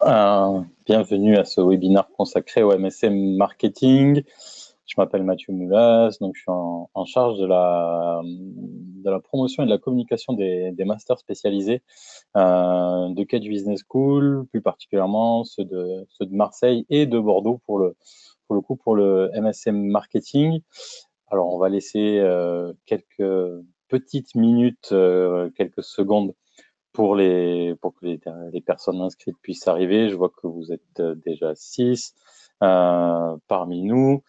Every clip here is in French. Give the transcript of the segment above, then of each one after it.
Bienvenue à ce webinaire consacré au MSM Marketing. Je m'appelle Mathieu Moulas, donc je suis en charge de la promotion et de la communication des masters spécialisés de Kedge Business School, plus particulièrement ceux de Marseille et de Bordeaux pour le MSM Marketing. Alors, on va laisser quelques petites minutes, quelques secondes pour que les personnes inscrites puissent arriver. Je vois que vous êtes déjà 6 parmi nous.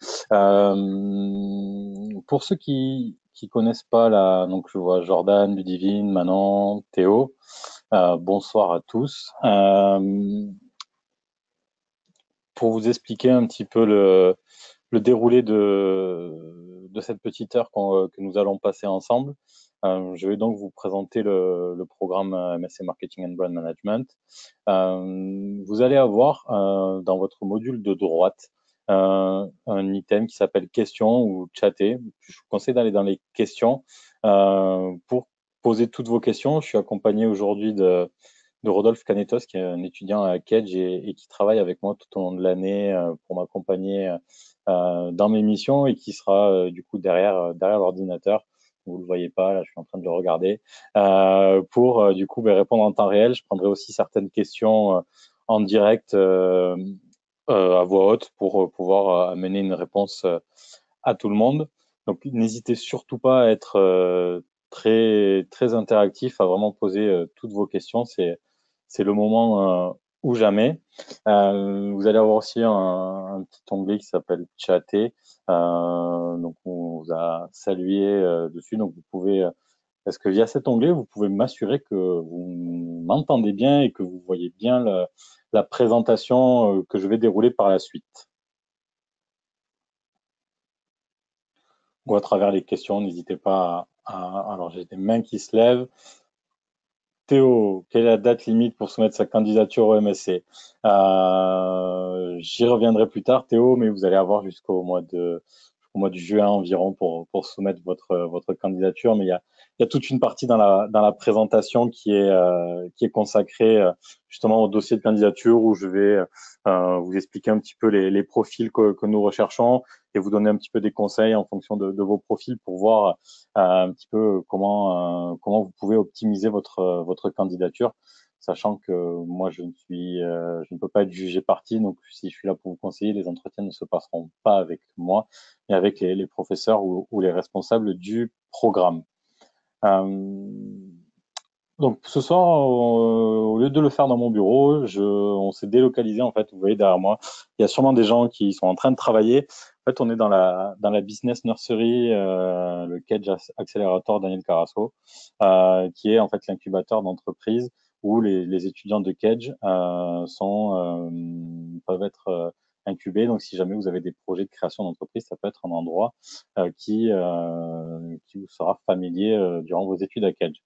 Pour ceux qui connaissent pas donc je vois Jordan, Ludivine, Manon, Théo. Bonsoir à tous. Pour vous expliquer un petit peu le déroulé de cette petite heure que nous allons passer ensemble. Je vais donc vous présenter le programme MSC Marketing and Brand Management. Vous allez avoir dans votre module de droite un item qui s'appelle questions ou chatter. Je vous conseille d'aller dans les questions pour poser toutes vos questions. Je suis accompagné aujourd'hui de Rodolphe Canetos, qui est un étudiant à Kedge et qui travaille avec moi tout au long de l'année pour m'accompagner dans mes missions et qui sera du coup derrière l'ordinateur. Vous le voyez pas, là je suis en train de le regarder, pour du coup répondre en temps réel. Je prendrai aussi certaines questions en direct à voix haute pour pouvoir amener une réponse à tout le monde. Donc n'hésitez surtout pas à être très très interactif, à vraiment poser toutes vos questions. C'est le moment ou jamais. Vous allez avoir aussi un petit onglet qui s'appelle chatter. Donc on vous a salué dessus. Donc vous pouvez, parce que via cet onglet, vous pouvez m'assurer que vous m'entendez bien et que vous voyez bien la présentation que je vais dérouler par la suite. Ou à travers les questions, n'hésitez pas alors j'ai des mains qui se lèvent. Théo, quelle est la date limite pour soumettre sa candidature au MSC? J'y reviendrai plus tard, Théo, mais vous allez avoir jusqu'au mois de juin environ pour soumettre votre candidature. Mais il y a toute une partie dans la présentation qui est consacrée justement au dossier de candidature où je vais vous expliquer un petit peu les profils que nous recherchons et vous donner un petit peu des conseils en fonction de vos profils pour voir un petit peu comment vous pouvez optimiser votre candidature, sachant que moi je ne peux pas être jugé parti, donc si je suis là pour vous conseiller, les entretiens ne se passeront pas avec moi, mais avec les professeurs ou les responsables du programme. Donc ce soir, au lieu de le faire dans mon bureau, on s'est délocalisé en fait. Vous voyez derrière moi, il y a sûrement des gens qui sont en train de travailler. En fait, on est dans la business nursery, le Kedge Accelerator Daniel Carasso, qui est en fait l'incubateur d'entreprise où les étudiants de Kedge peuvent être incubés. Donc, si jamais vous avez des projets de création d'entreprise, ça peut être un endroit qui vous sera familier durant vos études à Kedge.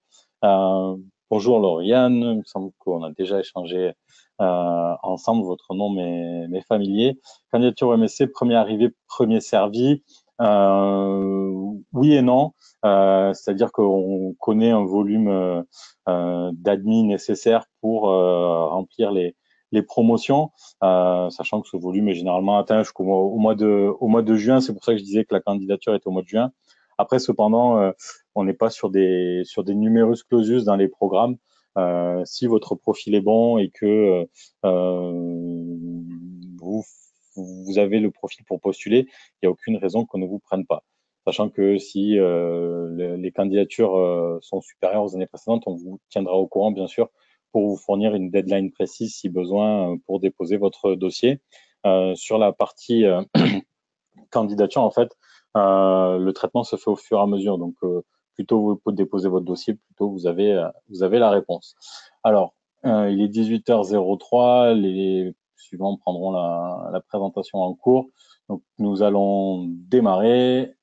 Bonjour Lauriane, il me semble qu'on a déjà échangé ensemble, votre nom m'est familier. Candidature au MSC, premier arrivé, premier servi. Oui et non, c'est-à-dire qu'on connaît un volume d'admin nécessaire pour remplir les promotions, sachant que ce volume est généralement atteint au mois de juin. C'est pour ça que je disais que la candidature est au mois de juin. Après, cependant, on n'est pas sur des numerus clausus dans les programmes. Si votre profil est bon et que vous avez le profil pour postuler, il n'y a aucune raison qu'on ne vous prenne pas. Sachant que si les candidatures sont supérieures aux années précédentes, on vous tiendra au courant, bien sûr, pour vous fournir une deadline précise si besoin pour déposer votre dossier. Sur la partie candidature, en fait, le traitement se fait au fur et à mesure. Donc, plus tôt vous déposez votre dossier, plus tôt vous avez la réponse. Alors, il est 18h03. Les suivants prendront la présentation en cours. Donc, nous allons démarrer.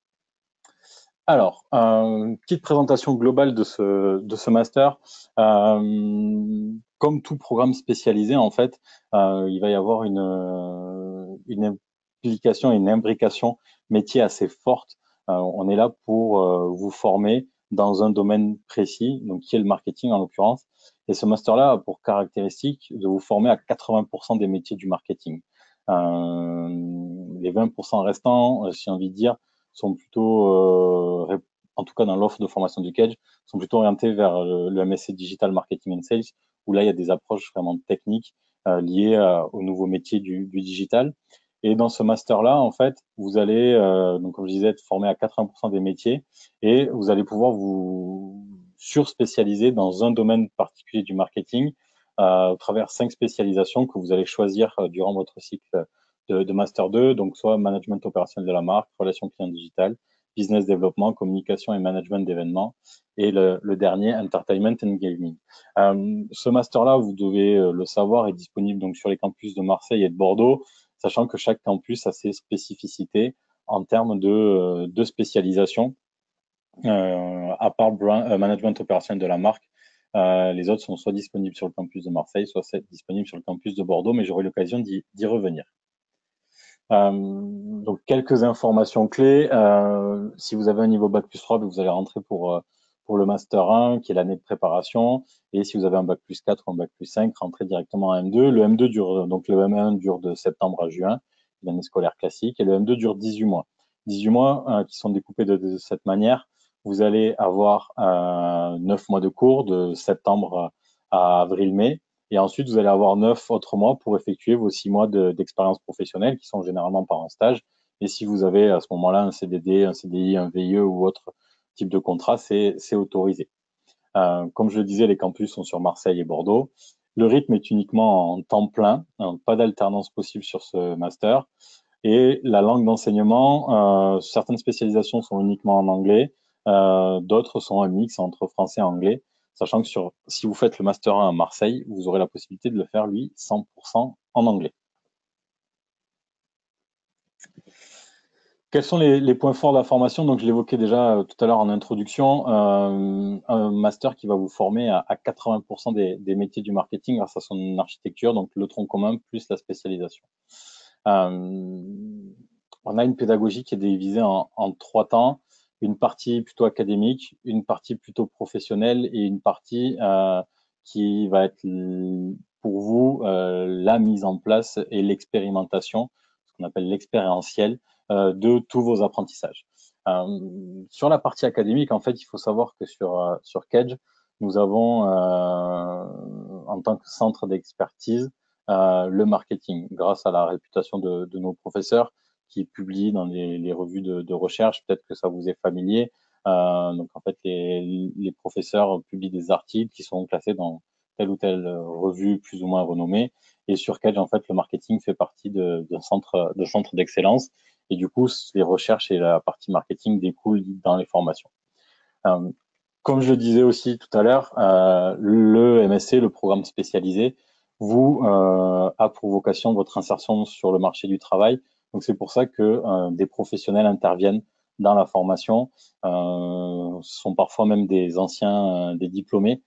Alors, petite présentation globale de ce master. Comme tout programme spécialisé, en fait, il va y avoir une implication et une imbrication métier assez forte. On est là pour vous former dans un domaine précis, donc qui est le marketing en l'occurrence. Et ce master-là a pour caractéristique de vous former à 80% des métiers du marketing. Les 20% restants, si j'ai envie de dire, sont plutôt, en tout cas dans l'offre de formation du Kedge, sont plutôt orientés vers le MSC Digital Marketing and Sales, où là, il y a des approches vraiment techniques liées au nouveau métier du digital. Et dans ce master-là, en fait, vous allez, donc comme je disais, être formé à 80% des métiers et vous allez pouvoir vous surspécialiser dans un domaine particulier du marketing au travers 5 spécialisations que vous allez choisir durant votre cycle de Master 2, donc soit management opérationnel de la marque, relations clients digitales, business développement, communication et management d'événements, et le dernier, entertainment and gaming. Ce master-là, vous devez le savoir, est disponible donc sur les campus de Marseille et de Bordeaux, sachant que chaque campus a ses spécificités en termes de spécialisation. À part management opérationnel de la marque, les autres sont soit disponibles sur le campus de Marseille, soit disponibles sur le campus de Bordeaux, mais j'aurai l'occasion d'y revenir. Donc quelques informations clés. Si vous avez un niveau Bac plus 3, vous allez rentrer pour le Master 1, qui est l'année de préparation. Et si vous avez un Bac plus 4 ou un Bac plus 5, rentrez directement en M2. Le M2 dure, donc le M1 dure de septembre à juin, l'année scolaire classique, et le M2 dure 18 mois. 18 mois qui sont découpés de cette manière. Vous allez avoir 9 mois de cours de septembre à avril-mai. Et ensuite, vous allez avoir 9 autres mois pour effectuer vos 6 mois d'expérience professionnelle qui sont généralement par un stage. Et si vous avez à ce moment-là un CDD, un CDI, un VIE ou autre type de contrat, c'est autorisé. Comme je le disais, les campus sont sur Marseille et Bordeaux. Le rythme est uniquement en temps plein, hein, pas d'alternance possible sur ce master. Et la langue d'enseignement, certaines spécialisations sont uniquement en anglais, d'autres sont un mix entre français et anglais, sachant que si vous faites le Master 1 à Marseille, vous aurez la possibilité de le faire, lui, 100% en anglais. Quels sont les points forts de la formation? Donc, je l'évoquais déjà tout à l'heure en introduction, un master qui va vous former à 80% des métiers du marketing grâce à son architecture, donc le tronc commun plus la spécialisation. On a une pédagogie qui est divisée en 3 temps, une partie plutôt académique, une partie plutôt professionnelle et une partie qui va être pour vous la mise en place et l'expérimentation, ce qu'on appelle l'expérientiel de tous vos apprentissages. Sur la partie académique, en fait, il faut savoir que sur Kedge, nous avons en tant que centre d'expertise le marketing, grâce à la réputation de nos professeurs qui publient dans les revues de recherche. Peut-être que ça vous est familier. Donc, en fait, les professeurs publient des articles qui sont classés dans telle ou telle revue plus ou moins renommée. Et sur Kedge, en fait, le marketing fait partie d'un centre d'excellence. Et du coup, les recherches et la partie marketing découlent dans les formations. Comme je le disais aussi tout à l'heure, le MSC, le programme spécialisé, vous a pour vocation votre insertion sur le marché du travail. Donc c'est pour ça que des professionnels interviennent dans la formation. Ce sont parfois même des anciens, des diplômés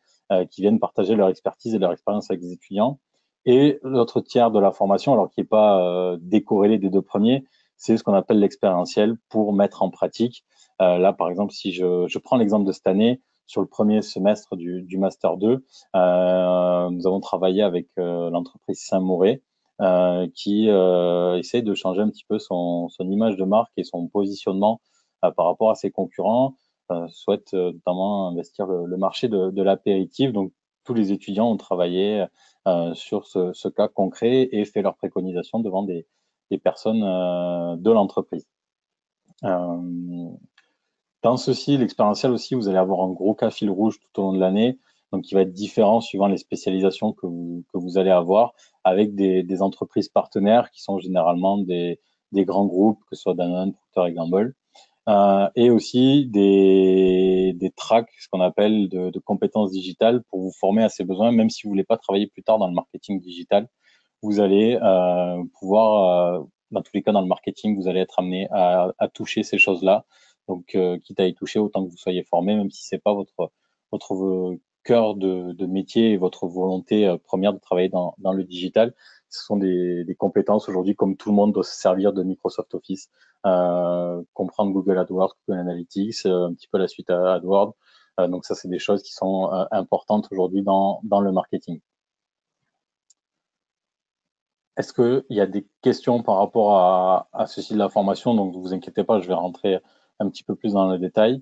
qui viennent partager leur expertise et leur expérience avec des étudiants. Et l'autre tiers de la formation, alors qui n'est pas décorrélé des deux premiers, c'est ce qu'on appelle l'expérientiel pour mettre en pratique. Là, par exemple, si je prends l'exemple de cette année, sur le premier semestre du Master 2, nous avons travaillé avec l'entreprise Saint-Mauré qui essaie de changer un petit peu son image de marque et son positionnement par rapport à ses concurrents, souhaite notamment investir le marché de l'apéritif. Donc, tous les étudiants ont travaillé sur ce cas concret et fait leurs préconisations devant des personnes de l'entreprise. Dans ceci, l'expérientiel aussi, vous allez avoir un gros cas fil rouge tout au long de l'année, donc qui va être différent suivant les spécialisations que vous allez avoir, avec des entreprises partenaires qui sont généralement des grands groupes, que ce soit Danone, Procter & Gamble, et aussi des tracks, ce qu'on appelle de compétences digitales pour vous former à ces besoins, même si vous voulez pas travailler plus tard dans le marketing digital, vous allez pouvoir, dans tous les cas dans le marketing, vous allez être amené à toucher ces choses-là. Donc, quitte à y toucher, autant que vous soyez formé, même si c'est pas votre cœur de métier et votre volonté première de travailler dans le digital. Ce sont des compétences aujourd'hui, comme tout le monde doit se servir de Microsoft Office, comprendre Google AdWords, Google Analytics, un petit peu la suite à AdWords, Donc ça, c'est des choses qui sont importantes aujourd'hui dans le marketing. Est-ce qu'il y a des questions par rapport à ceci de la formation? Donc, ne vous inquiétez pas, je vais rentrer un petit peu plus dans le détail.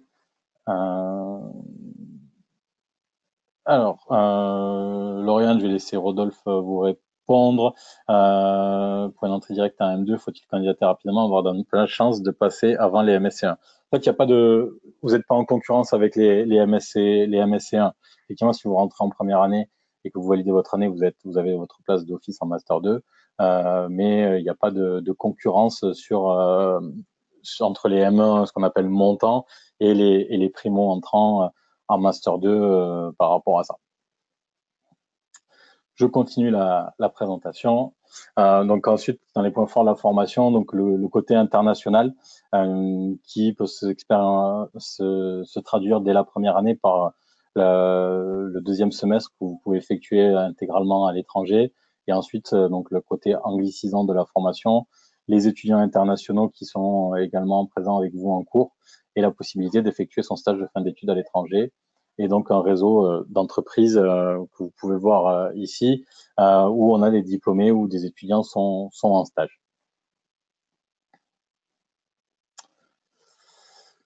Lauriane, je vais laisser Rodolphe vous répondre. Pour une entrée directe à M2, faut-il candidater rapidement, avoir de plein de chances de passer avant les MSC1? En fait, il y a pas de, vous n'êtes pas en concurrence avec les MSC, les MSC1. Effectivement, si vous rentrez en première année et que vous validez votre année, vous avez votre place d'office en Master 2. Mais il n'y a pas de concurrence entre les M1, ce qu'on appelle montants, et les primo entrants en Master 2 par rapport à ça. Je continue la présentation. Donc ensuite, dans les points forts de la formation, donc le côté international qui peut se traduire dès la première année par le deuxième semestre que vous pouvez effectuer intégralement à l'étranger, et ensuite donc le côté anglicisant de la formation, les étudiants internationaux qui sont également présents avec vous en cours, et la possibilité d'effectuer son stage de fin d'études à l'étranger, et donc un réseau d'entreprises que vous pouvez voir ici, où on a des diplômés ou des étudiants sont en stage.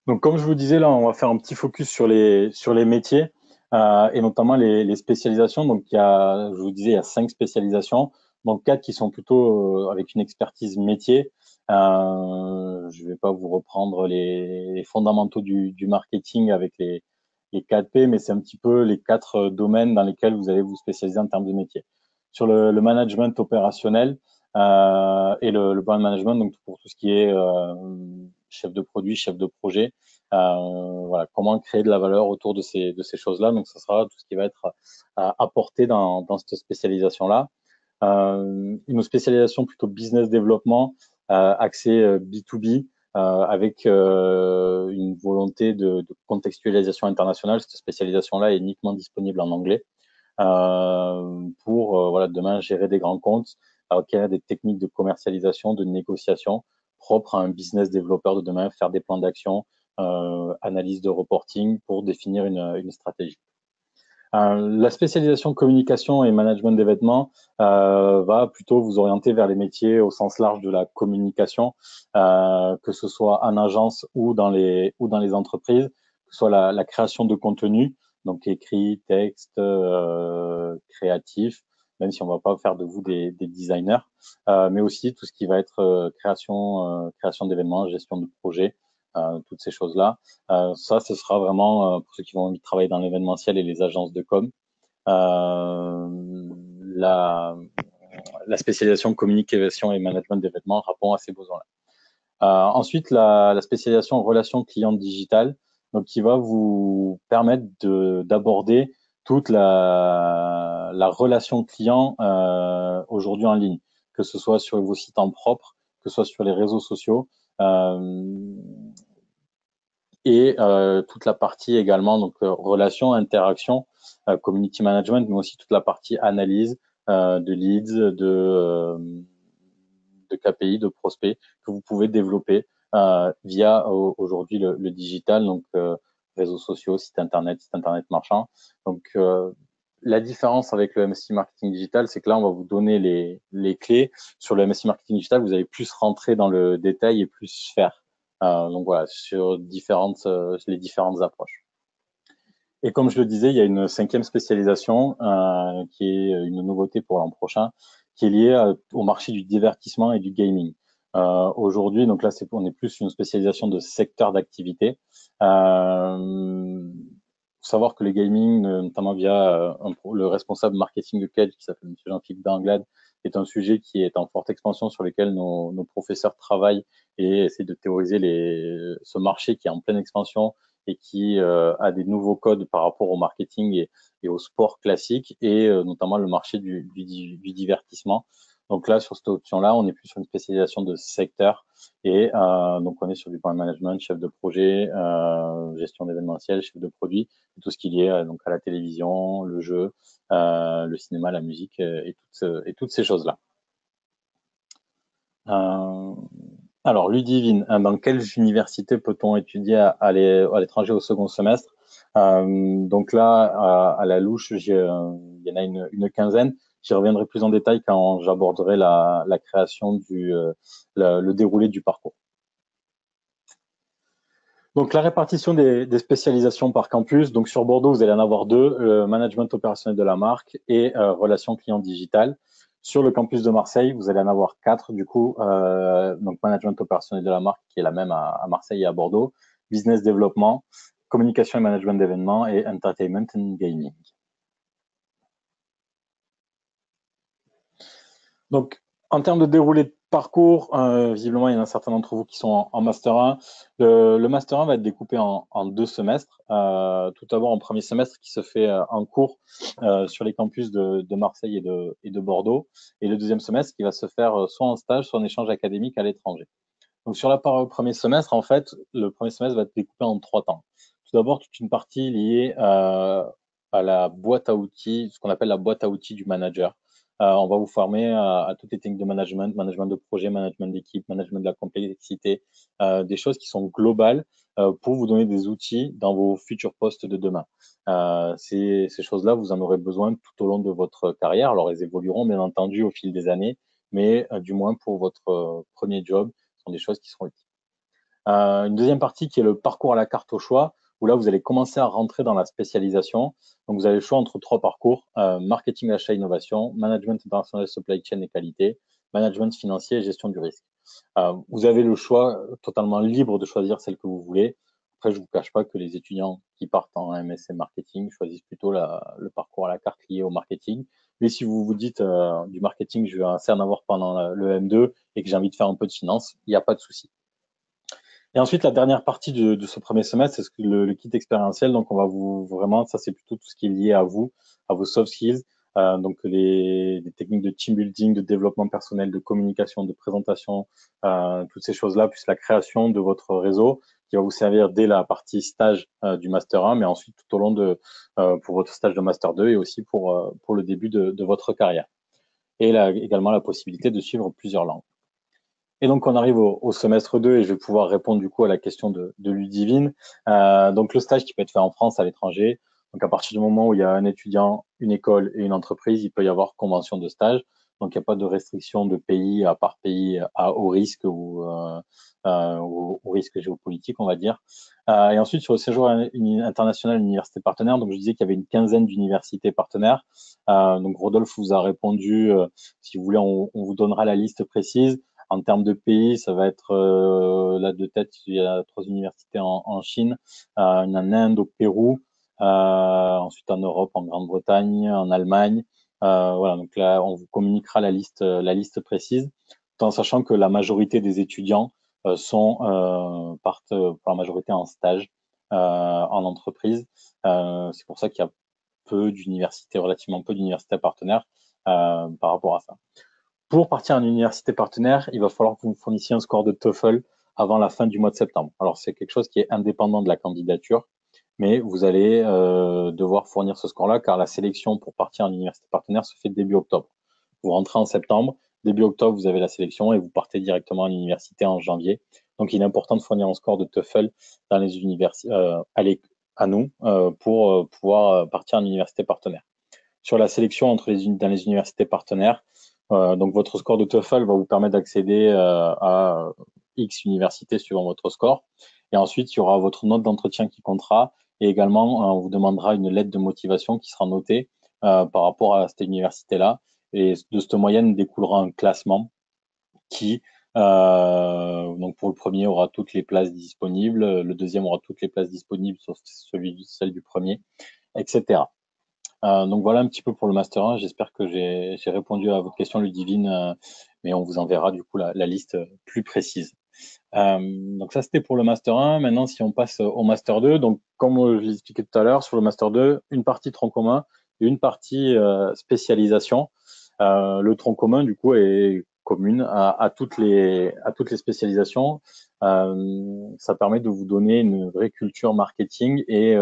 Donc, comme je vous disais, là, on va faire un petit focus sur les métiers et notamment les spécialisations. Donc, je vous disais, il y a 5 spécialisations, donc 4 qui sont plutôt avec une expertise métier. Je ne vais pas vous reprendre les fondamentaux du marketing avec les 4 P, mais c'est un petit peu les 4 domaines dans lesquels vous allez vous spécialiser en termes de métier. Sur le management opérationnel et le brand management, donc pour tout ce qui est chef de produit, chef de projet, voilà, comment créer de la valeur autour de ces choses-là. Donc, ça sera tout ce qui va être apporté dans cette spécialisation-là. Une spécialisation plutôt business développement, axée B2B, avec une volonté de contextualisation internationale. Cette spécialisation-là est uniquement disponible en anglais pour voilà, demain gérer des grands comptes, acquérir des techniques de commercialisation, de négociation propres à un business développeur de demain, faire des plans d'action, analyse de reporting pour définir une stratégie. La spécialisation communication et management d'événements va plutôt vous orienter vers les métiers au sens large de la communication, que ce soit en agence ou dans les entreprises, que ce soit la création de contenu, donc écrit, texte, créatif, même si on ne va pas faire de vous des designers, mais aussi tout ce qui va être création d'événements, gestion de projet, toutes ces choses-là. Ça, ce sera vraiment pour ceux qui vont travailler dans l'événementiel et les agences de com. La spécialisation communication et management d'événements répond à ces besoins-là. Ensuite, la spécialisation relations clients digitales, donc qui va vous permettre d'aborder toute la relation client aujourd'hui en ligne, que ce soit sur vos sites en propre, que ce soit sur les réseaux sociaux, et toute la partie également, donc relations, interactions, community management, mais aussi toute la partie analyse de leads, de KPI, de prospects que vous pouvez développer via aujourd'hui le digital, donc réseaux sociaux, site internet marchand. Donc la différence avec le MSI marketing digital, c'est que là, on va vous donner les clés. Sur le MSI marketing digital, vous allez plus rentrer dans le détail et plus faire. Donc voilà, sur les différentes approches. Et comme je le disais, il y a une 5e spécialisation qui est une nouveauté pour l'an prochain, qui est liée au marché du divertissement et du gaming. Aujourd'hui, donc là, on est plus une spécialisation de secteur d'activité. Faut savoir que le gaming, notamment via le responsable marketing de Cage, qui s'appelle M. Jean-Philippe Danglade, est un sujet qui est en forte expansion, sur lequel nos professeurs travaillent et essaient de théoriser ce marché qui est en pleine expansion et qui a des nouveaux codes par rapport au marketing et au sport classique, et notamment le marché du divertissement. Donc là, sur cette option-là, on est plus sur une spécialisation de secteur, et donc on est sur du brand management, chef de projet, gestion d'événementiel, chef de produit, et tout ce qui est lié donc à la télévision, le jeu, le cinéma, la musique et toutes ces choses-là. Alors, Ludivine, dans quelles universités peut-on étudier à l'étranger au second semestre? Donc là, à la louche, il y en a une quinzaine. J'y reviendrai plus en détail quand j'aborderai la création le déroulé du parcours. Donc la répartition des spécialisations par campus. Donc sur Bordeaux, vous allez en avoir deux, management opérationnel de la marque et relations clients digitales. Sur le campus de Marseille, vous allez en avoir quatre, du coup, donc management opérationnel de la marque, qui est la même à Marseille et à Bordeaux, business développement, communication et management d'événements et entertainment and gaming. Donc, en termes de déroulé de parcours, visiblement, il y en a certains d'entre vous qui sont en Master 1. Le Master 1 va être découpé en deux semestres. Tout d'abord, en premier semestre qui se fait en cours sur les campus de Marseille et de Bordeaux. Et le deuxième semestre qui va se faire soit en stage, soit en échange académique à l'étranger. Donc, sur la part premier semestre, en fait, le premier semestre va être découpé en trois temps. Tout d'abord, toute une partie liée à la boîte à outils, ce qu'on appelle la boîte à outils du manager. On va vous former à toutes les techniques de management, management de projet, management d'équipe, management de la complexité, des choses qui sont globales pour vous donner des outils dans vos futurs postes de demain. Ces choses-là, vous en aurez besoin tout au long de votre carrière. Alors, elles évolueront bien entendu au fil des années, mais du moins pour votre premier job, ce sont des choses qui seront utiles. Une deuxième partie qui est le parcours à la carte au choix, où là, vous allez commencer à rentrer dans la spécialisation. Donc, vous avez le choix entre trois parcours, marketing, achat, innovation, management international, supply chain et qualité, management financier et gestion du risque. Vous avez le choix totalement libre de choisir celle que vous voulez. Après, je ne vous cache pas que les étudiants qui partent en MSc marketing choisissent plutôt le parcours à la carte lié au marketing. Mais si vous vous dites du marketing, je vais assez en avoir pendant le M2 et que j'ai envie de faire un peu de finance, il n'y a pas de souci. Et ensuite, la dernière partie de ce premier semestre, c'est le kit expérientiel. Donc, on va vous vraiment, ça c'est plutôt tout ce qui est lié à vous, à vos soft skills. Donc, les techniques de team building, de développement personnel, de communication, de présentation, toutes ces choses-là, plus la création de votre réseau qui va vous servir dès la partie stage du Master 1, mais ensuite tout au long pour votre stage de Master 2 et aussi pour le début de votre carrière. Et là, également la possibilité de suivre plusieurs langues. Et donc, on arrive au semestre 2 et je vais pouvoir répondre du coup à la question de Ludivine. Donc, le stage qui peut être fait en France, à l'étranger. Donc, à partir du moment où il y a un étudiant, une école et une entreprise, il peut y avoir convention de stage. Donc, il n'y a pas de restriction de pays à part pays au risque ou au risque géopolitique, on va dire. Et ensuite, sur le séjour international à l'université partenaire, donc je disais qu'il y avait une quinzaine d'universités partenaires. Donc, Rodolphe vous a répondu, si vous voulez, on vous donnera la liste précise. En termes de pays, ça va être là de tête, il y a trois universités en Chine, une en Inde, au Pérou, ensuite en Europe, en Grande-Bretagne, en Allemagne. Voilà, donc là, on vous communiquera la liste précise, tout en sachant que la majorité des étudiants partent pour la majorité en stage en entreprise. C'est pour ça qu'il y a relativement peu d'universités partenaires par rapport à ça. Pour partir en université partenaire, il va falloir que vous me fournissiez un score de TOEFL avant la fin du mois de septembre. Alors, c'est quelque chose qui est indépendant de la candidature, mais vous allez devoir fournir ce score-là car la sélection pour partir en université partenaire se fait début octobre. Vous rentrez en septembre, début octobre, vous avez la sélection et vous partez directement à l'université en janvier. Donc, il est important de fournir un score de TOEFL dans les universités, à nous pour pouvoir partir en université partenaire. Sur la sélection dans les universités partenaires, donc votre score de TOEFL va vous permettre d'accéder à X universités suivant votre score. Et ensuite, il y aura votre note d'entretien qui comptera. Et également, on vous demandera une lettre de motivation qui sera notée par rapport à cette université-là. Et de cette moyenne découlera un classement qui, donc pour le premier, aura toutes les places disponibles. Le deuxième aura toutes les places disponibles, sauf celle du premier, etc. Donc voilà un petit peu pour le Master 1. J'espère que j'ai répondu à votre question, Ludivine, mais on vous enverra du coup la liste plus précise. Donc ça, c'était pour le Master 1. Maintenant, si on passe au Master 2, donc comme je l'ai expliqué tout à l'heure, sur le Master 2, une partie tronc commun et une partie spécialisation. Le tronc commun, du coup, est commune à toutes les spécialisations. Ça permet de vous donner une vraie culture marketing et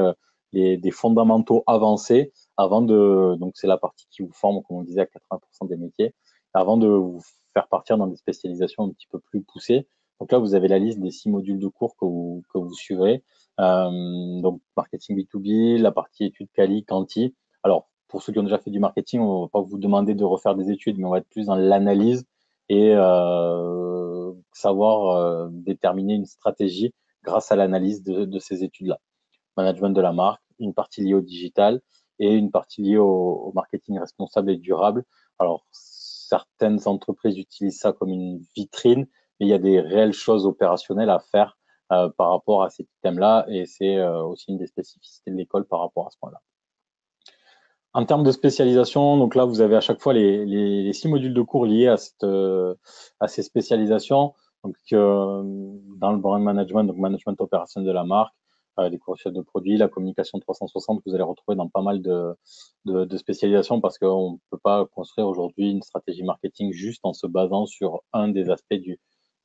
des fondamentaux avancés donc c'est la partie qui vous forme, comme on disait, à 80% des métiers, avant de vous faire partir dans des spécialisations un petit peu plus poussées. Donc là, vous avez la liste des 6 modules de cours que vous suivrez. Donc, marketing B2B, la partie études quali, quanti. Alors, pour ceux qui ont déjà fait du marketing, on ne va pas vous demander de refaire des études, mais on va être plus dans l'analyse et savoir déterminer une stratégie grâce à l'analyse de ces études-là. Management de la marque, une partie liée au digital et une partie liée au marketing responsable et durable. Alors, certaines entreprises utilisent ça comme une vitrine, mais il y a des réelles choses opérationnelles à faire par rapport à ces thèmes-là, et c'est aussi une des spécificités de l'école par rapport à ce point-là. En termes de spécialisation, donc là, vous avez à chaque fois les 6 modules de cours liés à ces spécialisations. Donc, dans le brand management, donc management opérationnel de la marque, les cours de produits, la communication 360, que vous allez retrouver dans pas mal de spécialisations, parce qu'on ne peut pas construire aujourd'hui une stratégie marketing juste en se basant sur un des aspects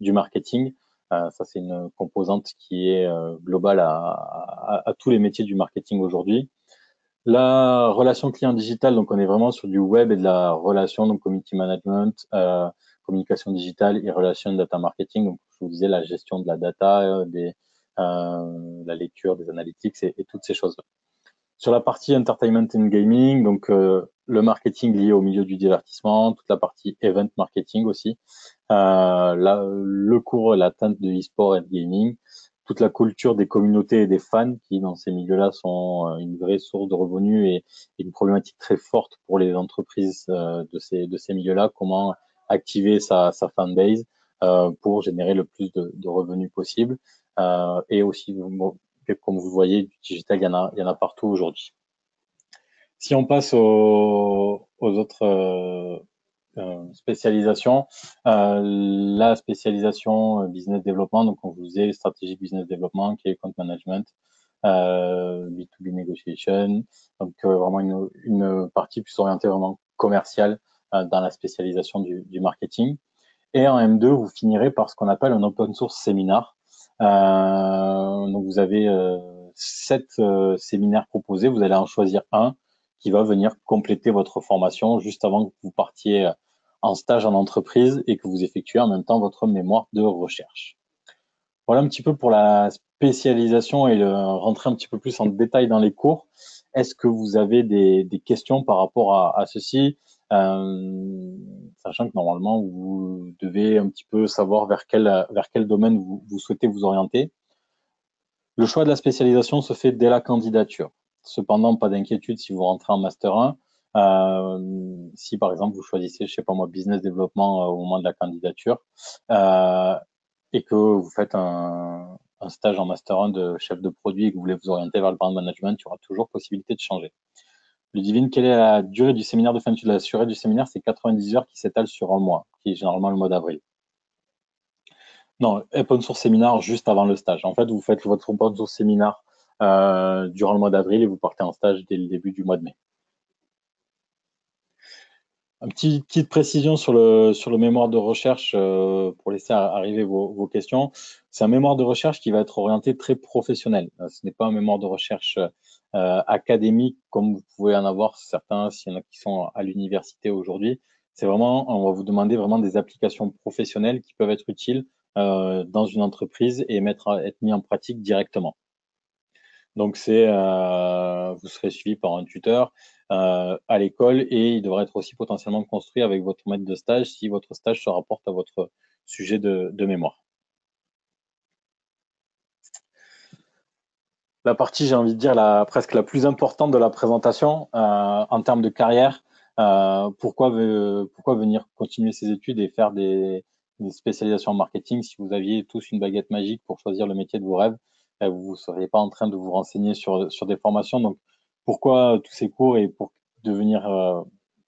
du marketing. Ça, c'est une composante qui est globale à tous les métiers du marketing aujourd'hui. La relation client digitale, donc on est vraiment sur du web et de la relation, donc community management, communication digitale et relation data marketing. Donc, je vous disais la gestion de la data, la lecture des analytics et toutes ces choses-là. Sur la partie entertainment and gaming, donc le marketing lié au milieu du divertissement, toute la partie event marketing aussi, le cours, l'atteinte de e-sport et de gaming, toute la culture des communautés et des fans qui, dans ces milieux-là, sont une vraie source de revenus et une problématique très forte pour les entreprises de ces milieux-là. Comment activer sa fanbase pour générer le plus de revenus possible. Et aussi, bon, comme vous voyez, du digital, il y en a partout aujourd'hui. Si on passe aux autres spécialisation, la spécialisation business development, donc on vous disait stratégique business development, qui est account management, B2B negotiation, donc vraiment une partie plus orientée vraiment commerciale dans la spécialisation du marketing. Et en M2, vous finirez par ce qu'on appelle un open source séminaire. Donc vous avez 7 séminaires proposés, vous allez en choisir un qui va venir compléter votre formation juste avant que vous partiez en stage en entreprise et que vous effectuez en même temps votre mémoire de recherche. Voilà un petit peu pour la spécialisation et rentrer un petit peu plus en détail dans les cours. Est-ce que vous avez des questions par rapport à ceci, sachant que normalement, vous devez un petit peu savoir vers quel domaine vous souhaitez vous orienter. Le choix de la spécialisation se fait dès la candidature. Cependant, pas d'inquiétude si vous rentrez en Master 1. Si par exemple vous choisissez, je sais pas moi, business développement au moment de la candidature et que vous faites un stage en Master 1 de chef de produit et que vous voulez vous orienter vers le brand management, il y aura toujours possibilité de changer. Ludivine, quelle est la durée du séminaire de fin d'études? La durée du séminaire, c'est 90 heures qui s'étale sur un mois, qui est généralement le mois d'avril. Non, open source séminaire juste avant le stage. En fait, vous faites votre open source séminaire durant le mois d'avril et vous partez en stage dès le début du mois de mai. Une petite précision sur le mémoire de recherche pour laisser arriver vos questions. C'est un mémoire de recherche qui va être orienté très professionnel. Ce n'est pas un mémoire de recherche académique comme vous pouvez en avoir certains, s'il y en a qui sont à l'université aujourd'hui. C'est vraiment, on va vous demander vraiment des applications professionnelles qui peuvent être utiles dans une entreprise et être mis en pratique directement. Donc, vous serez suivi par un tuteur à l'école et il devra être aussi potentiellement construit avec votre maître de stage si votre stage se rapporte à votre sujet de mémoire. La partie, j'ai envie de dire, presque la plus importante de la présentation en termes de carrière. Pourquoi venir continuer ses études et faire des spécialisations en marketing si vous aviez tous une baguette magique pour choisir le métier de vos rêves? Vous ne seriez pas en train de vous renseigner sur des formations. Donc, pourquoi tous ces cours et pour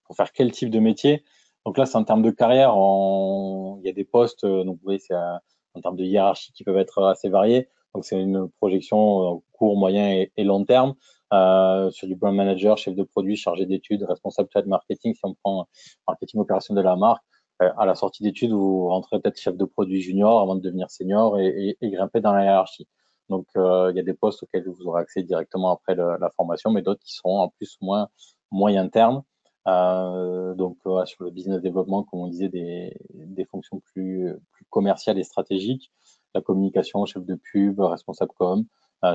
pour faire quel type de métier? Donc là, c'est en termes de carrière. Il y a des postes, donc vous voyez, c'est en termes de hiérarchie qui peuvent être assez variés. Donc, c'est une projection court, moyen et long terme. Sur du brand manager, chef de produit, chargé d'études, responsable de marketing, si on prend marketing opération de la marque, à la sortie d'études, vous rentrez peut-être chef de produit junior avant de devenir senior et grimper dans la hiérarchie. Donc, il y a des postes auxquels vous aurez accès directement après la formation, mais d'autres qui seront en plus ou moins moyen terme. Donc, sur le business développement, comme on disait, des fonctions plus commerciales et stratégiques, la communication, chef de pub, responsable com,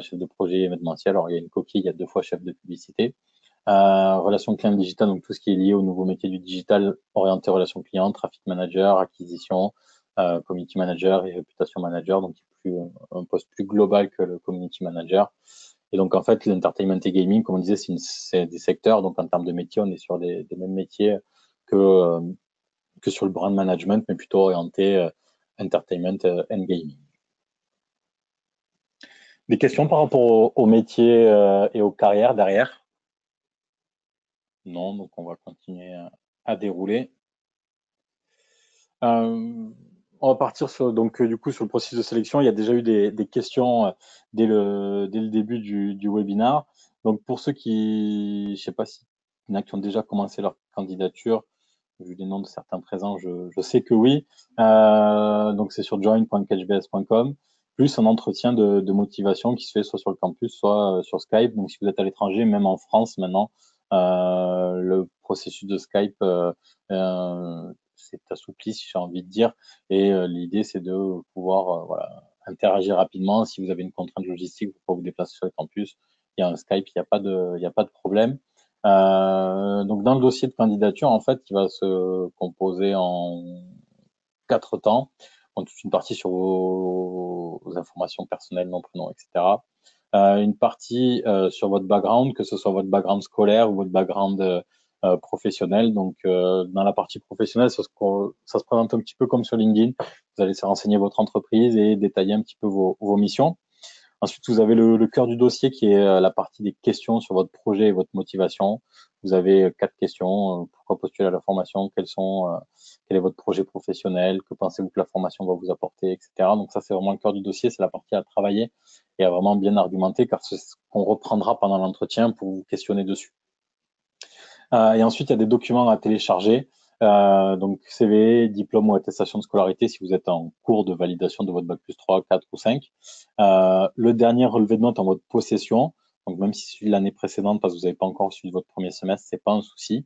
chef de projet événementiel. Alors, il y a une coquille, il y a 2 fois chef de publicité. Relations clients digital, donc tout ce qui est lié au nouveau métier du digital, orienté relations clients, traffic manager, acquisition, community manager et réputation manager, donc plus, un poste plus global que le community manager. Et donc, en fait, l'entertainment et gaming, comme on disait, c'est des secteurs. Donc, en termes de métiers, on est sur des mêmes métiers que, que sur le brand management, mais plutôt orienté entertainment and gaming. Des questions par rapport au métier et aux carrières derrière? Non, donc on va continuer à dérouler. On va partir sur, donc, du coup, sur le processus de sélection. Il y a déjà eu des questions dès le début du webinar. Donc, pour ceux qui, je sais pas si il y en a qui ont déjà commencé leur candidature, vu les noms de certains présents, je sais que oui. Donc, c'est sur join.catchbs.com, plus un entretien de motivation qui se fait soit sur le campus, soit sur Skype. Donc, si vous êtes à l'étranger, même en France maintenant, le processus de Skype c'est assoupli, si j'ai envie de dire. Et l'idée, c'est de pouvoir voilà, interagir rapidement. Si vous avez une contrainte logistique, vous pouvez vous déplacer sur le campus. Il y a un Skype, il n'y a pas de problème. Donc, dans le dossier de candidature, en fait, qui va se composer en 4 temps. Donc, toute une partie sur vos informations personnelles, nom, prénom, etc. Une partie sur votre background, que ce soit votre background scolaire ou votre background professionnel. Donc, dans la partie professionnelle, ça se présente un petit peu comme sur LinkedIn. Vous allez laisser renseigner votre entreprise et détailler un petit peu vos missions. Ensuite, vous avez le cœur du dossier qui est la partie des questions sur votre projet et votre motivation. Vous avez 4 questions. Pourquoi postuler à la formation? Quel est votre projet professionnel? Que pensez-vous que la formation va vous apporter, etc. Donc ça, c'est vraiment le cœur du dossier. C'est la partie à travailler et à vraiment bien argumenter car c'est ce qu'on reprendra pendant l'entretien pour vous questionner dessus. Et ensuite, il y a des documents à télécharger. Donc CV, diplôme ou attestation de scolarité si vous êtes en cours de validation de votre bac plus 3, 4 ou 5. Le dernier relevé de notes en votre possession. Donc même si c'est l'année précédente parce que vous n'avez pas encore suivi votre premier semestre, c'est pas un souci.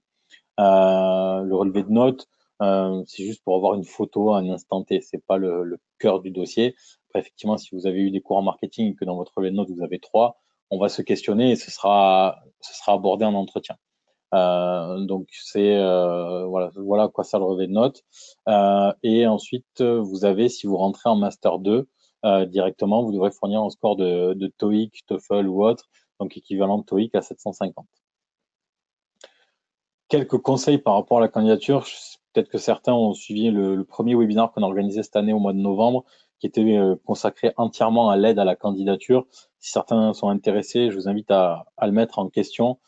Le relevé de notes, c'est juste pour avoir une photo à un instant T. C'est pas le cœur du dossier. Après, effectivement, si vous avez eu des cours en marketing et que dans votre relevé de notes vous avez 3, on va se questionner et ce sera abordé en entretien. Donc c'est voilà à quoi sert le relevé de notes. Et ensuite, vous avez, si vous rentrez en master 2 directement, vous devrez fournir un score de TOEIC, TOEFL ou autre, donc équivalent de TOEIC à 750. Quelques conseils par rapport à la candidature. Peut-être que certains ont suivi le premier webinaire qu'on a organisé cette année au mois de novembre, qui était consacré entièrement à l'aide à la candidature. Si certains sont intéressés, je vous invite à le mettre en question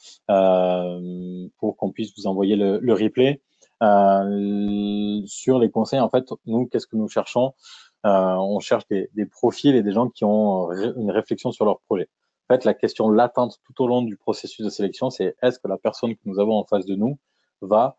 pour qu'on puisse vous envoyer le replay. Sur les conseils, en fait, nous, qu'est-ce que nous cherchons? On cherche des profils et des gens qui ont une réflexion sur leur projet. En fait, la question latente tout au long du processus de sélection, c'est est-ce que la personne que nous avons en face de nous va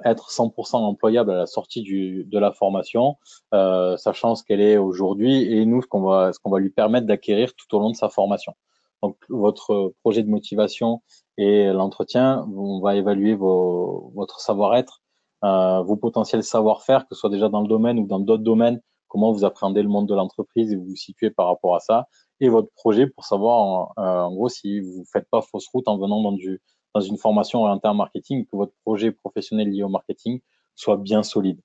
être 100% employable à la sortie de la formation, sachant ce qu'elle est aujourd'hui et nous, ce qu'on va lui permettre d'acquérir tout au long de sa formation. Donc, votre projet de motivation et l'entretien, on va évaluer votre savoir-être, vos potentiels savoir-faire, que ce soit déjà dans le domaine ou dans d'autres domaines, comment vous appréhendez le monde de l'entreprise et vous vous situez par rapport à ça, et votre projet pour savoir en gros si vous ne faites pas fausse route en venant dans une formation orientée en marketing, que votre projet professionnel lié au marketing soit bien solide.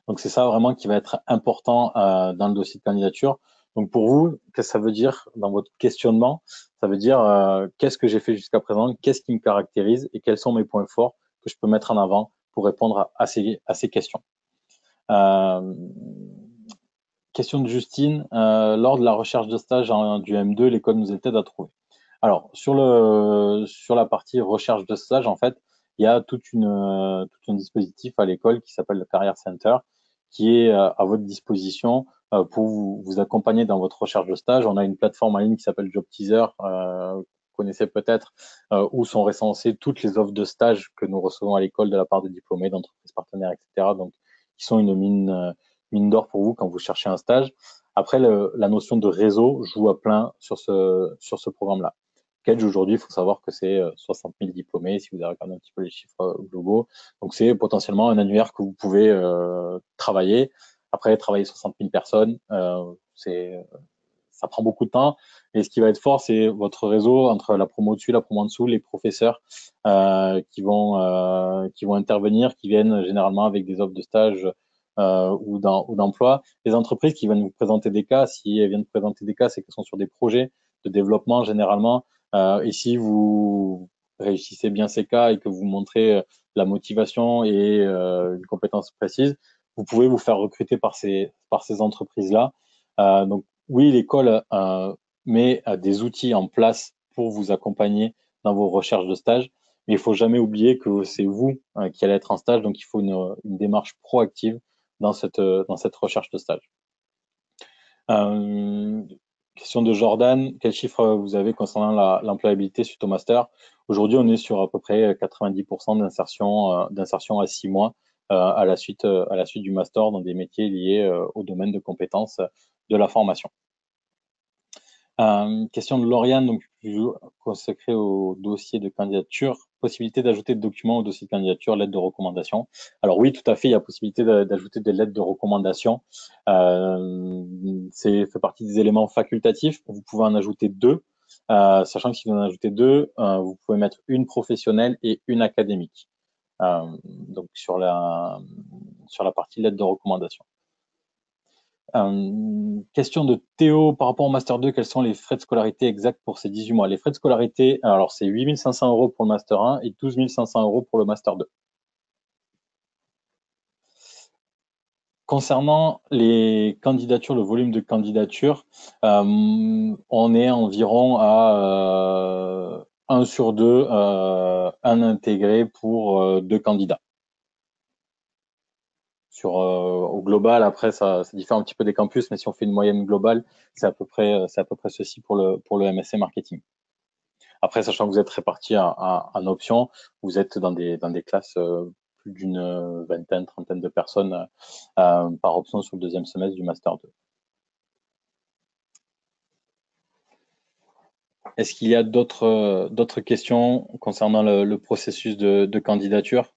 Donc c'est ça vraiment qui va être important dans le dossier de candidature. Donc pour vous, qu'est-ce que ça veut dire dans votre questionnement? Ça veut dire qu'est-ce que j'ai fait jusqu'à présent, qu'est-ce qui me caractérise et quels sont mes points forts que je peux mettre en avant pour répondre à ces questions. Question de Justine. Lors de la recherche de stage du M2, l'école nous aide à trouver. Alors, sur la partie recherche de stage, en fait, il y a tout un dispositif à l'école qui s'appelle le Career Center, qui est à votre disposition pour vous accompagner dans votre recherche de stage. On a une plateforme en ligne qui s'appelle Job Teaser, vous connaissez peut-être, où sont référencées toutes les offres de stage que nous recevons à l'école de la part de diplômés, d'entreprises partenaires, etc. Donc, qui sont une mine d'or pour vous quand vous cherchez un stage. Après, la notion de réseau joue à plein sur ce programme-là. Kedge, aujourd'hui, il faut savoir que c'est 60 000 diplômés, si vous avez regardé un petit peu les chiffres globaux. Donc, c'est potentiellement un annuaire que vous pouvez travailler. Après, travailler 60 000 personnes, c'est ça prend beaucoup de temps. Et ce qui va être fort, c'est votre réseau entre la promo au-dessus, la promo en dessous, les professeurs qui vont intervenir, qui viennent généralement avec des offres de stage ou d'emploi. Les entreprises qui viennent vous présenter des cas, si elles viennent présenter des cas, c'est qu'elles sont sur des projets de développement généralement. Et si vous réussissez bien ces cas et que vous montrez la motivation et une compétence précise, vous pouvez vous faire recruter par ces entreprises-là. Donc oui, l'école met des outils en place pour vous accompagner dans vos recherches de stage, mais il faut jamais oublier que c'est vous qui allez être en stage, donc il faut une démarche proactive dans cette recherche de stage. Question de Jordan, quel chiffre vous avez concernant l'employabilité suite au master? Aujourd'hui, on est sur à peu près 90% d'insertion à 6 mois à la suite du master dans des métiers liés au domaine de compétences de la formation. Question de Lauriane, donc consacrée au dossier de candidature. Possibilité d'ajouter des documents au dossier de candidature, lettre de recommandation. Alors oui, tout à fait, il y a possibilité d'ajouter des lettres de recommandation. C'est fait partie des éléments facultatifs. Vous pouvez en ajouter deux, sachant que si vous en ajoutez deux, vous pouvez mettre une professionnelle et une académique. Donc sur la partie lettre de recommandation. Question de Théo par rapport au Master 2, quels sont les frais de scolarité exacts pour ces 18 mois? Les frais de scolarité, alors c'est 8 500 € pour le Master 1 et 12 500 € pour le Master 2. Concernant les candidatures, le volume de candidatures, on est environ à 1 sur 2, un intégré pour 2 candidats. Au global, après, ça diffère un petit peu des campus, mais si on fait une moyenne globale, c'est à peu près ceci pour le MSC Marketing. Après, sachant que vous êtes répartis en options, vous êtes dans des classes plus d'une vingtaine, trentaine de personnes par option sur le deuxième semestre du Master 2. Est-ce qu'il y a d'autres questions concernant le processus de candidature?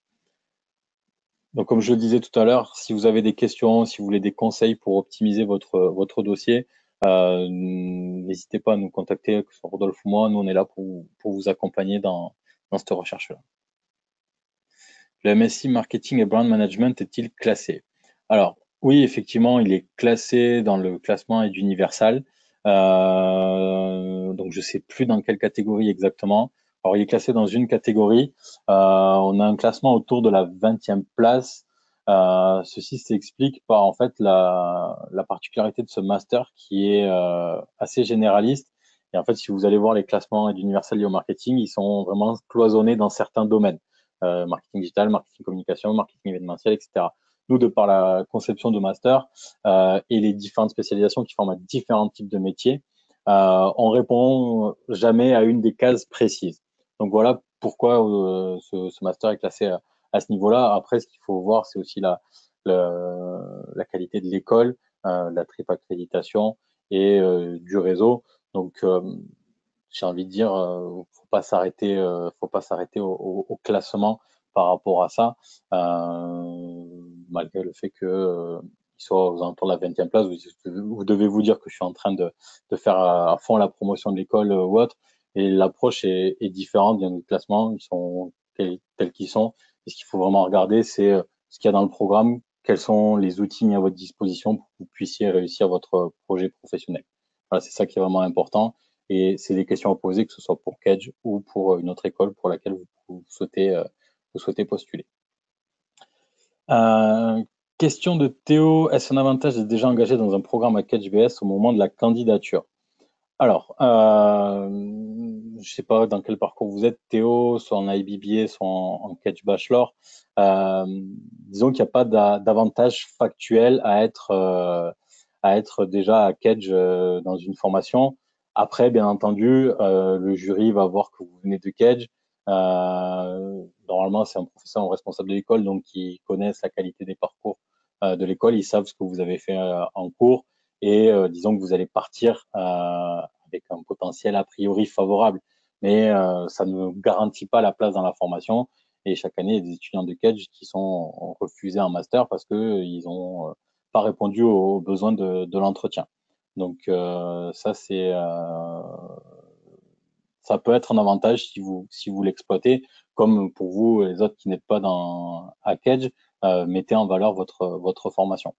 Donc, comme je le disais tout à l'heure, si vous avez des questions, si vous voulez des conseils pour optimiser votre dossier, n'hésitez pas à nous contacter, que ce soit Rodolphe ou moi. Nous, on est là pour vous accompagner dans cette recherche-là. Le MSI Marketing et Brand Management est-il classé? Alors, oui, effectivement, il est classé dans le classement Eduniversal. Donc, je ne sais plus dans quelle catégorie exactement. Alors, il est classé dans une catégorie. On a un classement autour de la 20e place. Ceci s'explique par en fait la particularité de ce master qui est assez généraliste. Et en fait, si vous allez voir les classements Eduniversal liés au marketing, ils sont vraiment cloisonnés dans certains domaines. Marketing digital, marketing communication, marketing événementiel, etc. Nous, de par la conception de master et les différentes spécialisations qui forment à différents types de métiers, on répond jamais à une des cases précises. Donc voilà pourquoi ce master est classé à ce niveau-là. Après, ce qu'il faut voir, c'est aussi la qualité de l'école, la triple accréditation et du réseau. Donc, j'ai envie de dire, faut pas s'arrêter au classement par rapport à ça, malgré le fait que il soit aux alentours de la 20e place. Vous devez vous dire que je suis en train de faire à fond la promotion de l'école ou autre, et l'approche est différente bien du classement. Ils sont tels qu'ils sont. Et ce qu'il faut vraiment regarder, c'est ce qu'il y a dans le programme, quels sont les outils mis à votre disposition pour que vous puissiez réussir votre projet professionnel. Voilà, c'est ça qui est vraiment important. Et c'est des questions à poser, que ce soit pour Kedge ou pour une autre école pour laquelle vous souhaitez postuler. Question de Théo, est-ce un avantage d'être déjà engagé dans un programme à Kedge BS au moment de la candidature? Alors, je ne sais pas dans quel parcours vous êtes, Théo, soit en IBBA, soit en Kedge Bachelor. Disons qu'il n'y a pas d'avantage factuel à être déjà à Kedge dans une formation. Après, bien entendu, le jury va voir que vous venez de Kedge. Normalement, c'est un professeur ou responsable de l'école, donc qui connaissent la qualité des parcours de l'école. Ils savent ce que vous avez fait en cours et disons que vous allez partir avec un potentiel a priori favorable. Mais ça ne garantit pas la place dans la formation. Et chaque année, il y a des étudiants de Kedge qui sont refusés en master parce qu'ils n'ont pas répondu aux besoins de l'entretien. Donc ça peut être un avantage si vous l'exploitez, comme pour vous les autres qui n'êtes pas dans Hackage, mettez en valeur votre formation.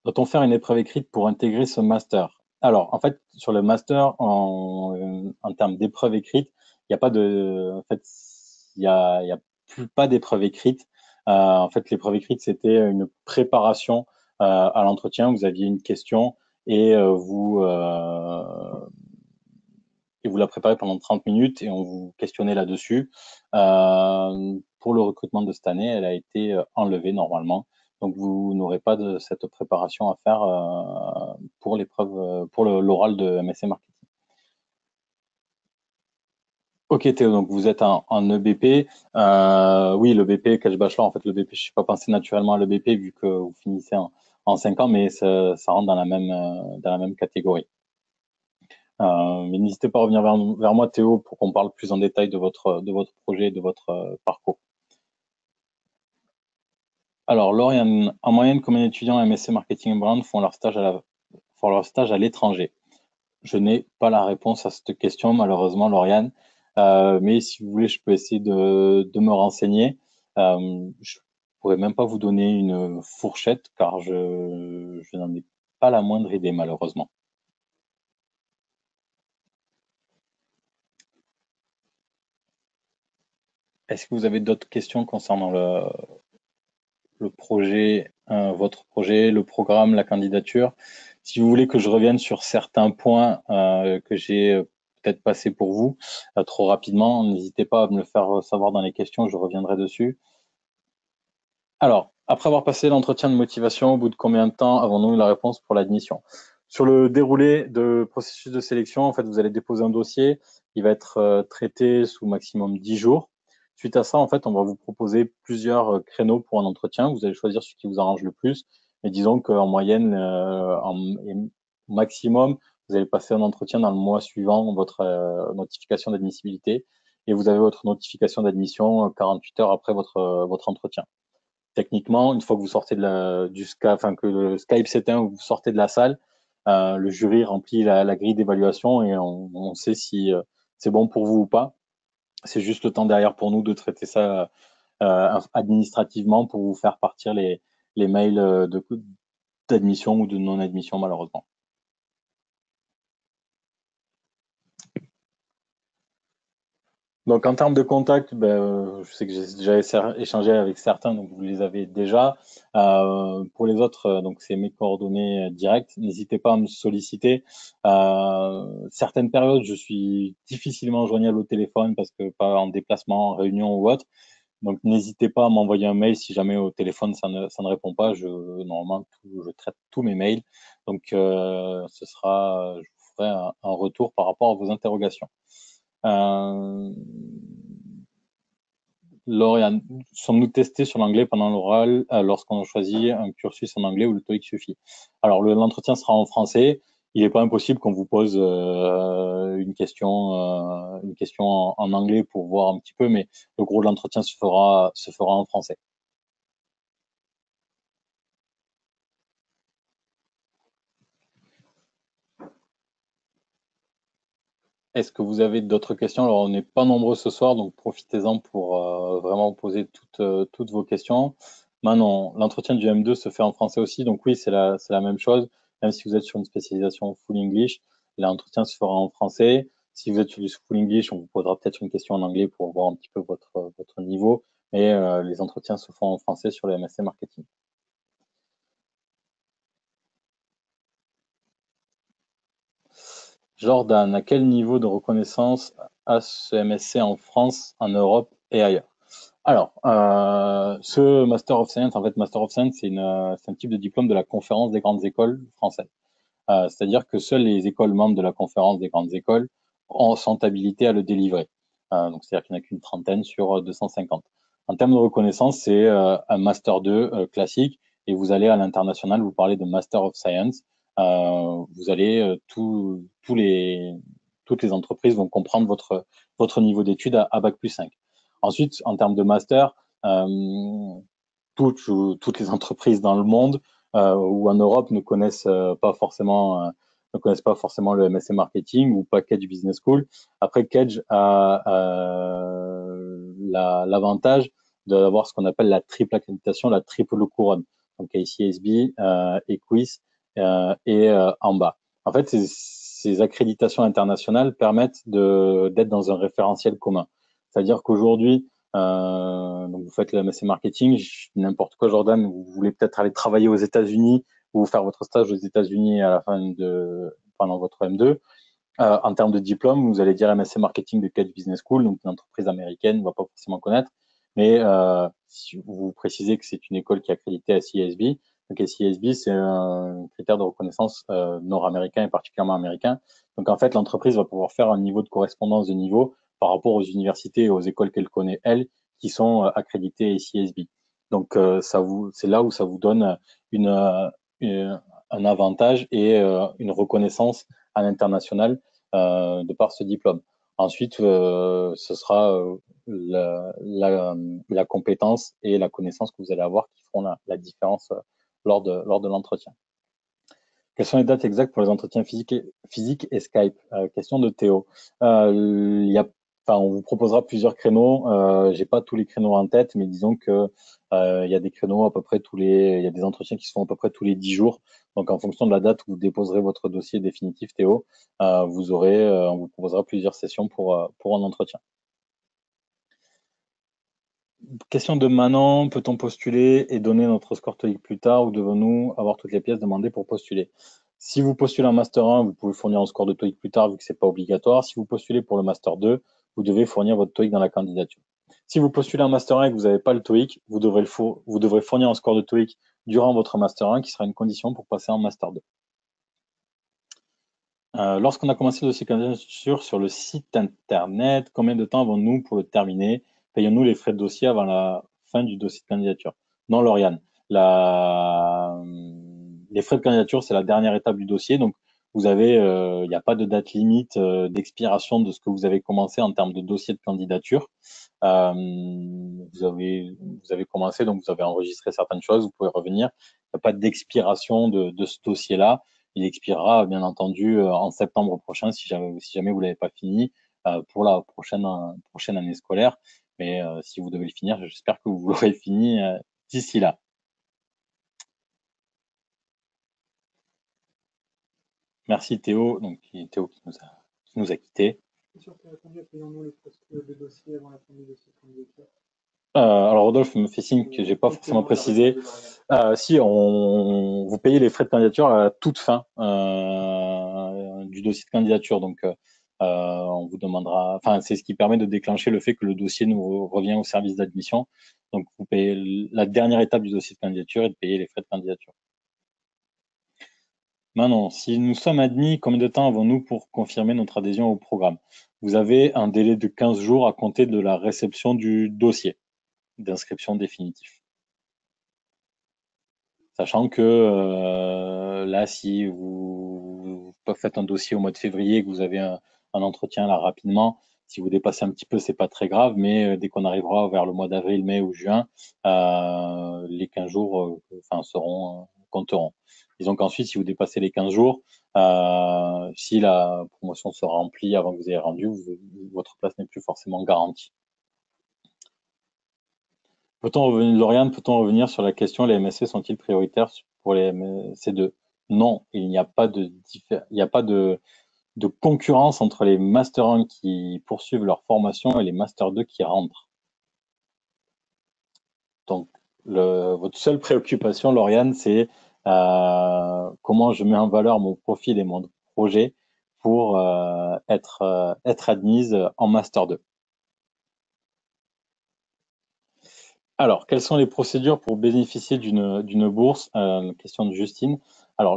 Doit-on faire une épreuve écrite pour intégrer ce master? Alors, en fait, sur le master, en termes d'épreuve écrite, il n'y a pas de, en fait, il y a plus pas d'épreuve écrite. En fait, l'épreuve écrite, c'était une préparation à l'entretien. Vous aviez une question et vous la préparez pendant 30 minutes et on vous questionnait là-dessus. Pour le recrutement de cette année, elle a été enlevée normalement. Donc, vous n'aurez pas de cette préparation à faire pour l'épreuve, pour l'oral de MSC Marketing. Ok Théo, donc vous êtes en EBP. Oui, l'EBP, Cash Bachelor, en fait, l'EBP, je ne suis pas pensé naturellement à l'EBP vu que vous finissez en 5 ans, mais ça rentre dans la même catégorie. Mais n'hésitez pas à revenir vers moi, Théo, pour qu'on parle plus en détail de votre projet, de votre parcours. Alors, Lauriane, en moyenne, combien d'étudiants MSC Marketing et Brand font leur stage à l'étranger? Je n'ai pas la réponse à cette question, malheureusement, Lauriane. Mais si vous voulez, je peux essayer de me renseigner. Je pourrais même pas vous donner une fourchette, car je n'en ai pas la moindre idée, malheureusement. Est-ce que vous avez d'autres questions concernant le projet, votre projet, le programme, la candidature? Si vous voulez que je revienne sur certains points que j'ai peut-être passés pour vous trop rapidement, n'hésitez pas à me le faire savoir dans les questions, je reviendrai dessus. Alors, après avoir passé l'entretien de motivation, au bout de combien de temps avons-nous la réponse pour l'admission? Sur le déroulé de processus de sélection, en fait, vous allez déposer un dossier, il va être traité sous maximum 10 jours. Suite à ça, en fait, on va vous proposer plusieurs créneaux pour un entretien. Vous allez choisir ce qui vous arrange le plus. Mais disons qu'en moyenne, maximum, vous allez passer un entretien dans le mois suivant votre notification d'admissibilité et vous avez votre notification d'admission 48 heures après votre entretien. Techniquement, une fois que vous sortez enfin que le Skype s'éteint ou que vous sortez de la salle, le jury remplit la grille d'évaluation et on sait si c'est bon pour vous ou pas. C'est juste le temps derrière pour nous de traiter ça administrativement pour vous faire partir les mails d'admission ou de non-admission, malheureusement. Donc, en termes de contact, je sais que j'ai déjà échangé avec certains, donc vous les avez déjà. Pour les autres, donc c'est mes coordonnées directes. N'hésitez pas à me solliciter. Certaines périodes, je suis difficilement joignable au téléphone parce que pas en déplacement, en réunion ou autre. Donc, n'hésitez pas à m'envoyer un mail si jamais au téléphone ça ne répond pas. Normalement, je traite tous mes mails. Donc, je vous ferai un retour par rapport à vos interrogations. Lauriane, sommes-nous testés sur l'anglais pendant l'oral lorsqu'on choisit un cursus en anglais ou le TOEIC suffit? Alors, l'entretien sera en français. Il n'est pas impossible qu'on vous pose une question en anglais pour voir un petit peu, mais le gros de l'entretien se fera en français. Est-ce que vous avez d'autres questions? Alors, on n'est pas nombreux ce soir, donc profitez-en pour vraiment poser toutes vos questions. Maintenant, l'entretien du M2 se fait en français aussi, donc oui, c'est la même chose. Même si vous êtes sur une spécialisation full English, l'entretien se fera en français. Si vous êtes sur du full English, on vous posera peut-être une question en anglais pour voir un petit peu votre niveau. Mais les entretiens se font en français sur le MSC Marketing. Jordan, à quel niveau de reconnaissance a ce MSC en France, en Europe et ailleurs? Alors, ce Master of Science, en fait, Master of Science, c'est un type de diplôme de la conférence des grandes écoles françaises. C'est-à-dire que seules les écoles membres de la conférence des grandes écoles sont habilitées à le délivrer. Donc, c'est-à-dire qu'il n'y en a qu'une trentaine sur 250. En termes de reconnaissance, c'est un Master 2 classique et vous allez à l'international, vous parlez de Master of Science. Vous allez, toutes les entreprises vont comprendre votre niveau d'études à Bac plus 5. Ensuite, en termes de master, toutes les entreprises dans le monde ou en Europe ne connaissent pas forcément le MSC Marketing ou pas Kedge Business School. Après, Kedge a l'avantage d'avoir ce qu'on appelle la triple accréditation, la triple couronne. Donc ICSB, EQUIS et AMBA. En fait, ces accréditations internationales permettent d'être dans un référentiel commun. C'est-à-dire qu'aujourd'hui, donc vous faites le MSC Marketing, n'importe quoi, Jordan, vous voulez peut-être aller travailler aux États-Unis ou faire votre stage aux États-Unis à la fin pendant votre M2. En termes de diplôme, vous allez dire MSC Marketing de Kedge Business School, donc une entreprise américaine, on ne va pas forcément connaître, mais si vous précisez que c'est une école qui est accréditée à CISB, donc CISB, c'est un critère de reconnaissance nord-américain et particulièrement américain. Donc en fait, l'entreprise va pouvoir faire un niveau de correspondance de niveau par rapport aux universités et aux écoles qu'elle connaît, elle, qui sont accréditées à CISB. Donc c'est là où ça vous donne un avantage et une reconnaissance à l'international de par ce diplôme. Ensuite, ce sera la compétence et la connaissance que vous allez avoir qui feront la différence lors de l'entretien. Quelles sont les dates exactes pour les entretiens physiques et Skype? Question de Théo. On vous proposera plusieurs créneaux. J'ai pas tous les créneaux en tête, mais disons que il y a des créneaux à peu près il y a des entretiens qui se font à peu près tous les 10 jours. Donc, en fonction de la date où vous déposerez votre dossier définitif, Théo, on vous proposera plusieurs sessions pour un entretien. Question de Manon, peut-on postuler et donner notre score TOEIC plus tard ou devons-nous avoir toutes les pièces demandées pour postuler? Si vous postulez en Master 1, vous pouvez fournir un score de TOEIC plus tard vu que ce n'est pas obligatoire. Si vous postulez pour le Master 2, vous devez fournir votre TOEIC dans la candidature. Si vous postulez en Master 1 et que vous n'avez pas le TOEIC, vous devrez fournir un score de TOEIC durant votre Master 1 qui sera une condition pour passer en Master 2. Lorsqu'on a commencé le dossier de candidature sur le site internet, combien de temps avons-nous pour le terminer? Payons-nous les frais de dossier avant la fin du dossier de candidature? Non, Lauriane. Les frais de candidature, c'est la dernière étape du dossier. Donc, il n'y a pas de date limite d'expiration de ce que vous avez commencé en termes de dossier de candidature. Vous avez commencé, donc vous avez enregistré certaines choses, vous pouvez revenir. Il n'y a pas d'expiration de ce dossier-là. Il expirera, bien entendu, en septembre prochain, si jamais vous l'avez pas fini, pour la prochaine année scolaire. Mais si vous devez le finir, j'espère que vous l'aurez fini d'ici là. Merci Théo, donc Théo qui nous a quittés. Je suis sûr que tu as répondu à payons-nous le dossier avant la fin du dossier de candidature. Alors Rodolphe me fait signe que j'ai pas forcément précisé. Si vous payez les frais de candidature à la toute fin du dossier de candidature, donc on vous demandera. Enfin, c'est ce qui permet de déclencher le fait que le dossier nous revient au service d'admission. Donc vous payez la dernière étape du dossier de candidature et de payer les frais de candidature. Maintenant, si nous sommes admis, combien de temps avons-nous pour confirmer notre adhésion au programme? Vous avez un délai de 15 jours à compter de la réception du dossier d'inscription définitif. Sachant que là, si vous faites un dossier au mois de février et que vous avez un entretien là rapidement, si vous dépassez un petit peu, c'est pas très grave, mais dès qu'on arrivera vers le mois d'avril, mai ou juin, les 15 jours compteront. Disons qu'ensuite, si vous dépassez les 15 jours, si la promotion se remplit avant que vous ayez rendu, votre place n'est plus forcément garantie. Lauriane, peut-on revenir sur la question, les MSC sont-ils prioritaires pour les MSC2? Non, il n'y a pas de concurrence entre les Master 1 qui poursuivent leur formation et les Master 2 qui rentrent. Donc, votre seule préoccupation, Lauriane, c'est comment je mets en valeur mon profil et mon projet pour être admise en Master 2. Alors, quelles sont les procédures pour bénéficier d'une bourse? Question de Justine. Alors,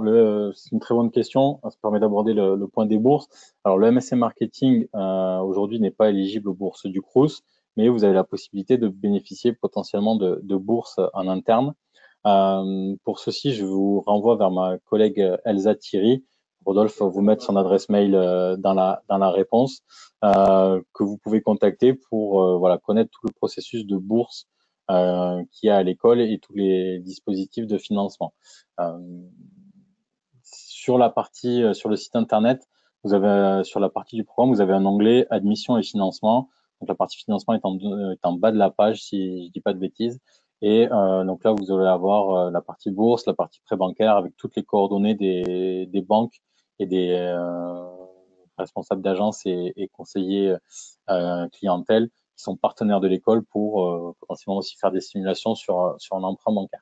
c'est une très bonne question. Ça permet d'aborder le point des bourses. Alors, le MSC Marketing, aujourd'hui, n'est pas éligible aux bourses du Crous, mais vous avez la possibilité de bénéficier potentiellement de bourses en interne. Pour ceci, je vous renvoie vers ma collègue Elsa Thierry. Rodolphe va vous mettre son adresse mail dans la réponse, que vous pouvez contacter pour connaître tout le processus de bourse qu'il y a à l'école et tous les dispositifs de financement. Sur la partie, sur le site internet, vous avez sur la partie du programme, vous avez un onglet admission et financement. Donc la partie financement est en bas de la page, si je dis pas de bêtises. Et donc là, vous allez avoir la partie bourse, la partie prêt bancaire avec toutes les coordonnées des banques et des responsables d'agence et conseillers clientèle qui sont partenaires de l'école pour potentiellement aussi faire des simulations sur un emprunt bancaire.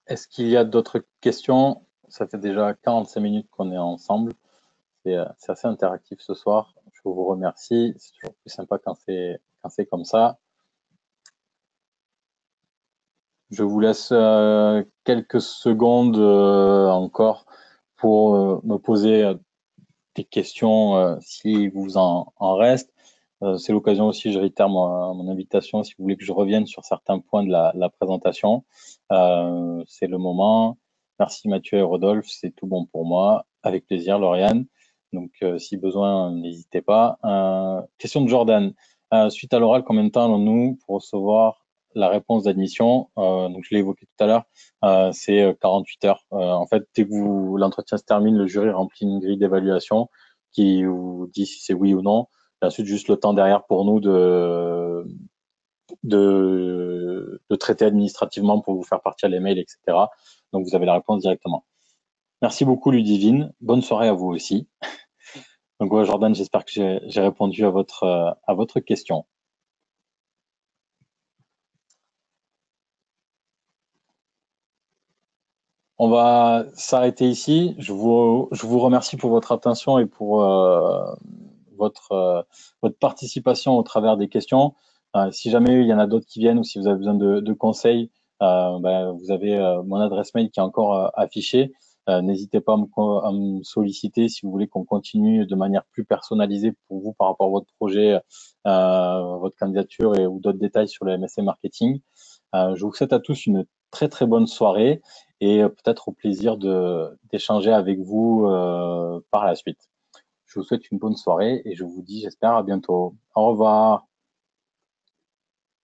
Est-ce qu'il y a d'autres questions? Ça fait déjà 45 minutes qu'on est ensemble. C'est assez interactif ce soir. Je vous remercie. C'est toujours plus sympa quand c'est comme ça. Je vous laisse quelques secondes encore pour me poser des questions si vous en reste. C'est l'occasion aussi, je réitère mon invitation, si vous voulez que je revienne sur certains points de la présentation. C'est le moment. Merci Mathieu et Rodolphe, c'est tout bon pour moi. Avec plaisir, Lauriane. Donc, si besoin, n'hésitez pas. Question de Jordan. Suite à l'oral, combien de temps allons-nous pour recevoir la réponse d'admission? Donc, je l'ai évoqué tout à l'heure, c'est 48 heures. En fait, dès que l'entretien se termine, le jury remplit une grille d'évaluation qui vous dit si c'est oui ou non. Et ensuite, juste le temps derrière pour nous de traiter administrativement pour vous faire partir les mails, etc. Donc, vous avez la réponse directement. Merci beaucoup, Ludivine. Bonne soirée à vous aussi. Donc, ouais, Jordan, j'espère que j'ai répondu à votre question. On va s'arrêter ici. Je vous remercie pour votre attention et pour votre participation au travers des questions. Si jamais il y en a d'autres qui viennent ou si vous avez besoin de conseils, vous avez mon adresse mail qui est encore affichée. N'hésitez pas à me solliciter si vous voulez qu'on continue de manière plus personnalisée pour vous par rapport à votre projet, votre candidature ou d'autres détails sur le MSC Marketing. Je vous souhaite à tous une très très bonne soirée et peut-être au plaisir d'échanger avec vous par la suite. Je vous souhaite une bonne soirée et je vous dis, j'espère, à bientôt. Au revoir.